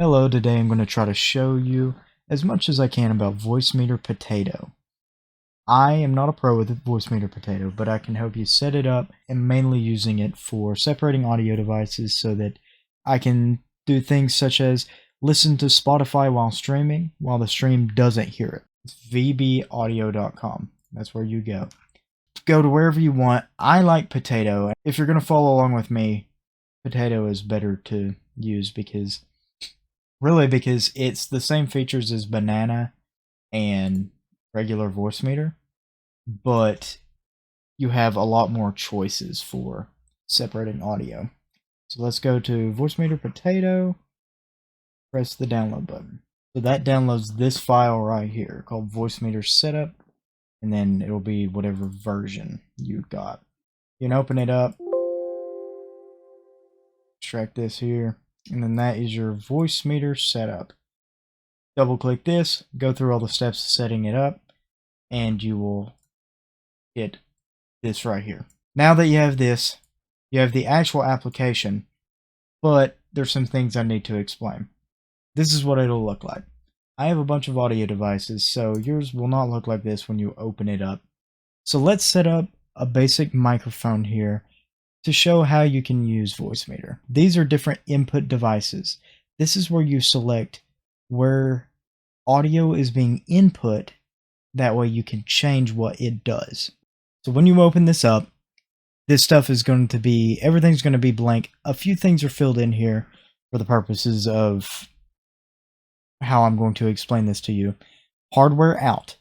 Hello, today I'm going to try to show you as much as I can about Voicemeter Potato. I am not a pro with Voicemeter Potato, but I can help you set it up and mainly using it for separating audio devices so that I can do things such as listen to Spotify while streaming while the stream doesn't hear it. It's vbaudio.com. That's where you go. Go to wherever you want. I like Potato. If you're going to follow along with me, Potato is better to use because it's the same features as Banana and regular Voicemeter, but you have a lot more choices for separating audio. So let's go to Voicemeter Potato, press the download button. So that downloads this file right here called Voicemeter Setup, and then it'll be whatever version you got. You can open it up, extract this here, and then that is your Voicemeter Setup. Double click this, go through all the steps of setting it up, and you will get this right here. Now that you have this, you have the actual application, but there's some things I need to explain. This is what it'll look like. I have a bunch of audio devices, so yours will not look like this when you open it up. So let's set up a basic microphone here to show how you can use Voicemeter. These are different input devices. This is where you select where audio is being input. That way you can change what it does. So when you open this up, this stuff is going to be, everything's going to be blank. A few things are filled in here for the purposes of how I'm going to explain this to you. Hardware out.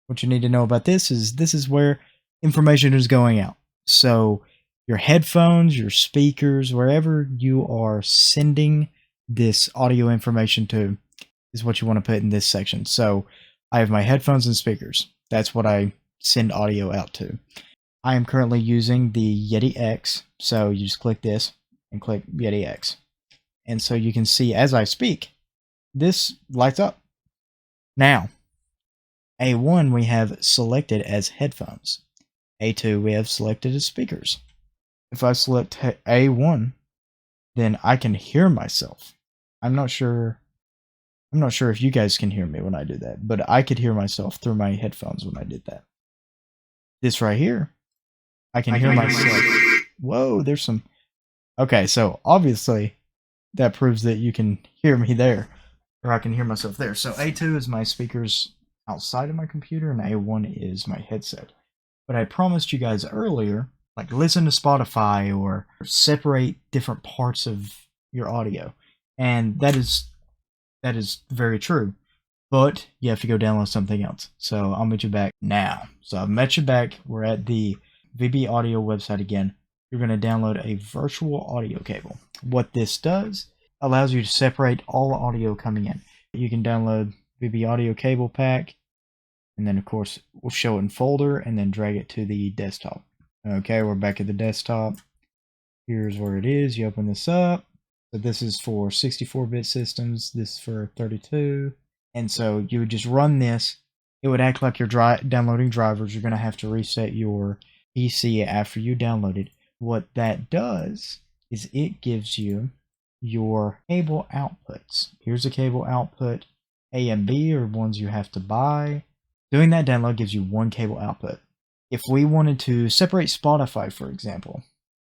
What you need to know about this is where information is going out. So your headphones, your speakers, wherever you are sending this audio information to is what you want to put in this section. So I have my headphones and speakers. That's what I send audio out to. I am currently using the Yeti X. So you just click this and click Yeti X. And so you can see as I speak, this lights up. Now, A1 we have selected as headphones. A2 we have selected as speakers. If I select A1, then I can hear myself. I'm not sure if you guys can hear me when I do that, but I could hear myself through my headphones when I did that. This right here, I can hear myself. Whoa, there's some. Okay, so obviously that proves that you can hear me there, or I can hear myself there. So A2 is my speakers outside of my computer, and A1 is my headset. But I promised you guys earlier, like listen to Spotify or separate different parts of your audio. And that is very true. But you have to go download something else. So I'll meet you back now. So I've met you back. We're at the VB Audio website again. You're going to download a virtual audio cable. What this does allows you to separate all audio coming in. You can download VB Audio cable pack, and then of course we'll show it in folder and then drag it to the desktop. Okay, we're back at the desktop. Here's where it is. You open this up. So this is for 64-bit systems. This is for 32. And so you would just run this. It would act like you're downloading drivers. You're going to have to reset your PC after you download it. What that does is it gives you your cable outputs. Here's a cable output. A and B are ones you have to buy. Doing that download gives you one cable output. If we wanted to separate Spotify, for example,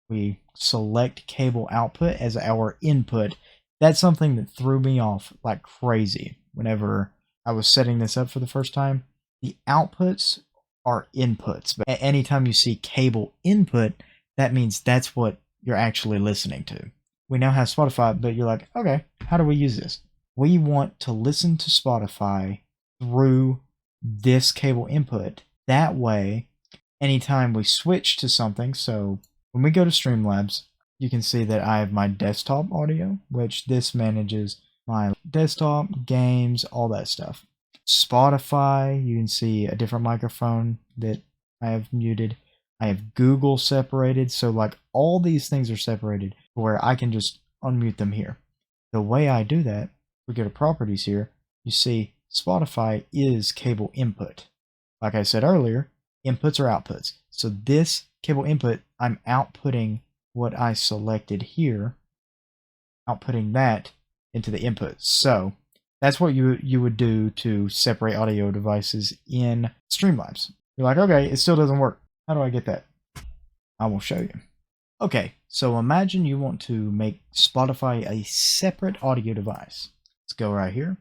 we select cable output as our input. That's something that threw me off like crazy whenever I was setting this up for the first time. The outputs are inputs, but anytime you see cable input, that means that's what you're actually listening to. We now have Spotify, but you're like, okay, how do we use this? We want to listen to Spotify through this cable input. That way, anytime we switch to something, so when we go to Streamlabs, you can see that I have my desktop audio, which this manages my desktop, games, all that stuff. Spotify, you can see a different microphone that I have muted. I have Google separated, so like all these things are separated where I can just unmute them here. The way I do that, we go to properties here, you see Spotify is cable input. Like I said earlier, inputs are outputs. So this cable input, I'm outputting what I selected here, outputting that into the input. So that's what you would do to separate audio devices in Streamlabs. You're like, okay, it still doesn't work. How do I get that? I will show you. Okay, so imagine you want to make Spotify a separate audio device. Let's go right here.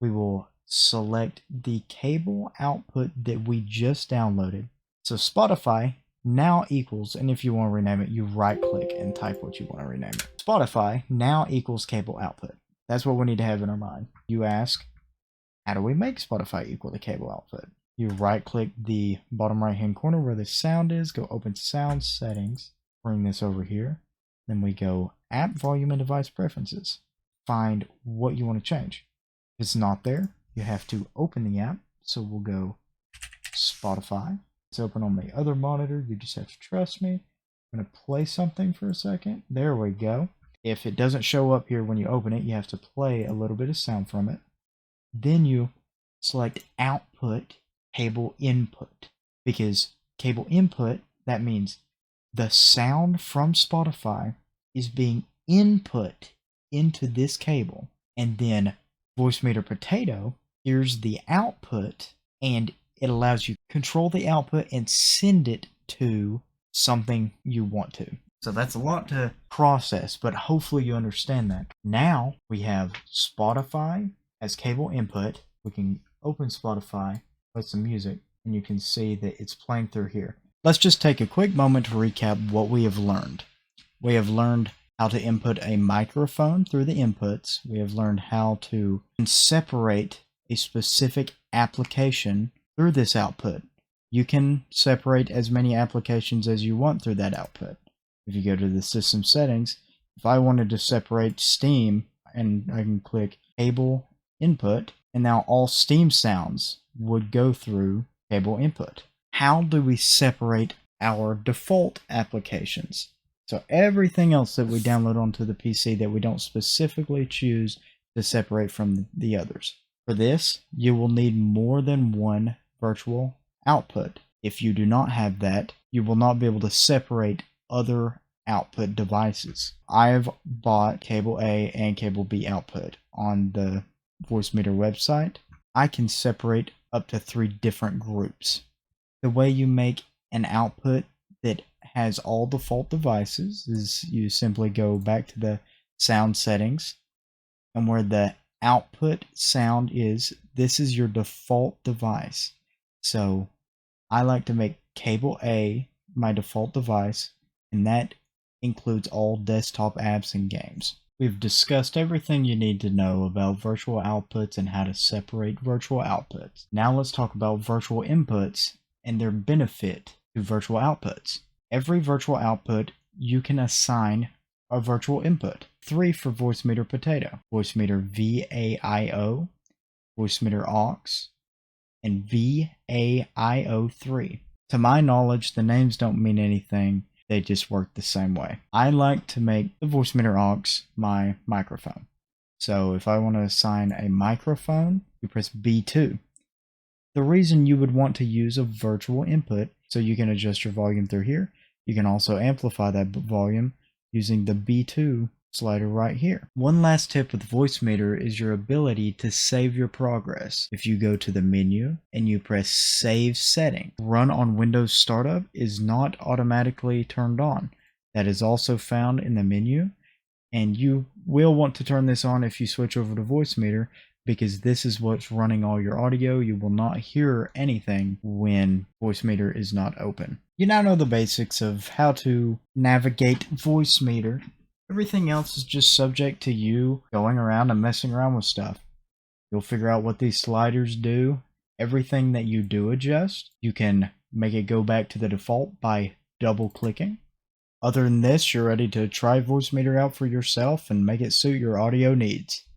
We will select the cable output that we just downloaded. So Spotify now equals, and if you want to rename it, you right click and type what you want to rename it. Spotify now equals cable output. That's what we need to have in our mind. You ask, how do we make Spotify equal to cable output? You right click the bottom right hand corner where the sound is, go open sound settings, bring this over here. Then we go app volume and device preferences. Find what you want to change. If it's not there, you have to open the app. So we'll go Spotify. It's open on the other monitor. You just have to trust me. I'm going to play something for a second. There we go. If it doesn't show up here when you open it, you have to play a little bit of sound from it. Then you select output cable input, because cable input, that means the sound from Spotify is being input into this cable, and then Voicemeter Potato here's the output, and it allows you to control the output and send it to something you want to. So that's a lot to process, but hopefully you understand that. Now we have Spotify as cable input. We can open Spotify, play some music, and you can see that it's playing through here. Let's just take a quick moment to recap what we have learned. We have learned how to input a microphone through the inputs. We have learned how to separate a specific application through this output. You can separate as many applications as you want through that output. If you go to the system settings, if I wanted to separate Steam, and I can click cable input, and now all Steam sounds would go through cable input. How do we separate our default applications? So everything else that we download onto the PC that we don't specifically choose to separate from the others. For this, you will need more than one virtual output. If you do not have that, you will not be able to separate other output devices. I've bought cable A and cable B output on the Voicemeter website. I can separate up to 3 different groups. The way you make an output that has all default devices is you simply go back to the sound settings, and where the output sound is, this is your default device. So I like to make cable A my default device, and that includes all desktop apps and games. We've discussed everything you need to know about virtual outputs and how to separate virtual outputs. Now let's talk about virtual inputs and their benefit to virtual outputs. Every virtual output you can assign a virtual input. 3 for Voicemeter Potato, Voicemeter VAIO, Voicemeter Aux, and VAIO3. To my knowledge, the names don't mean anything. They just work the same way. I like to make the Voicemeter Aux my microphone. So if I want to assign a microphone, you press B2. The reason you would want to use a virtual input, so you can adjust your volume through here. You can also amplify that volume using the B2 slider right here. One last tip with Voicemeter is your ability to save your progress. If you go to the menu and you press Save Setting, Run on Windows Startup is not automatically turned on. That is also found in the menu, and you will want to turn this on if you switch over to Voicemeter, because this is what's running all your audio. You will not hear anything when Voicemeter is not open. You now know the basics of how to navigate Voicemeter. Everything else is just subject to you going around and messing around with stuff. You'll figure out what these sliders do. Everything that you do adjust, you can make it go back to the default by double clicking. Other than this, you're ready to try Voicemeter out for yourself and make it suit your audio needs.